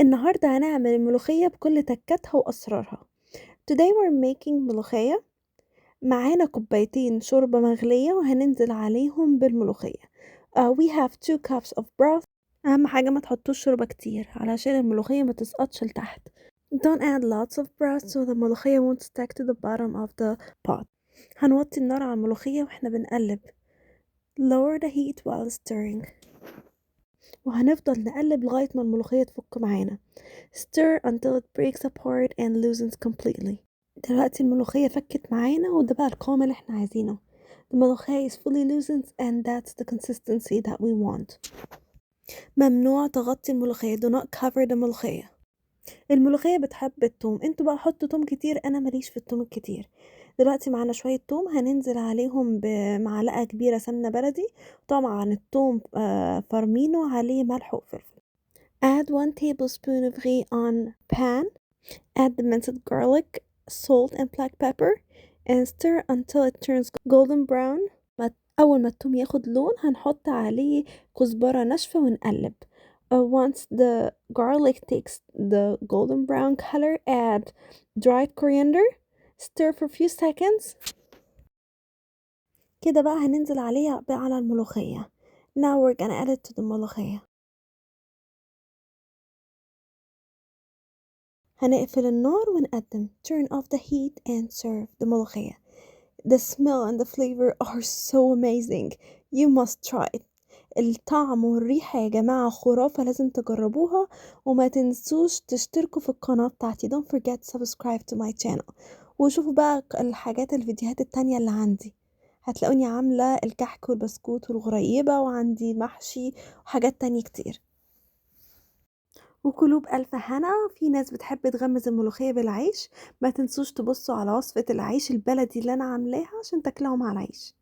النهاردة هنعمل الملوخية بكل تكاتها وأسرارها. Today we're making ملوخية. معانا كوبايتين شوربة مغلية وهننزل عليهم بالملوخية. We have 2 cups of broth. أهم حاجة ما تحطوش شوربة كتير علشان الملوخية ما تسقطش لتحت. Don't add lots of broth so the ملوخية won't stick to the bottom of the pot. هنوطي النار على الملوخية واحنا بنقلب. Lower the heat while stirring. وهنفضل نقلب لغاية ما الملوخية تفك معانا. Stir until it breaks apart and loosens completely. دلوقتي الملوخية فكت معانا وده بقى القوام اللي احنا عايزينه. The ملوخية is fully loosened and that's the consistency that we want. ممنوع تغطي الملوخية. Do not cover the ملوخية. الملوخية بتحب التوم، انتوا بقى حطوا توم كتير، انا ماليش في التوم الكتير. دلوقتي معانا شوية توم هننزل عليهم بمعلقة كبيرة سمنة بلدي. طبعا التوم فرمينه عليه ملح وفلفل. Add 1 tablespoon of ghee on pan. Add the minced garlic, salt and black pepper and stir until it turns golden brown. أول ما التوم ياخد لون هنحط عليه كزبرة ناشفة ونقلب. Once the garlic takes the golden brown color, add dried coriander. Stir for a few seconds. كده بقى هننزل عليها بقى على الملوخية. Now we're gonna add it to the ملوخية. هنقفل النار ونقدم. Turn off the heat and serve the ملوخية. The smell and the flavor are so amazing. You must try it. الطعم والريحة يا جماعة خرافة، لازم تجربوها وما تنسوش تشتركوا في القناة بتاعتي. Don't forget to subscribe to my channel. وشوفوا بقى الفيديوهات التانية اللي عندي. هتلاقوني عاملة الكحك والبسكوت والغريبة وعندي محشي وحاجات تانية كتير. وكلوا بألف هنا. في ناس بتحب تغمز الملوخية بالعيش، ما تنسوش تبصوا على وصفة العيش البلدي اللي أنا عاملاها عشان تاكلوها مع العيش.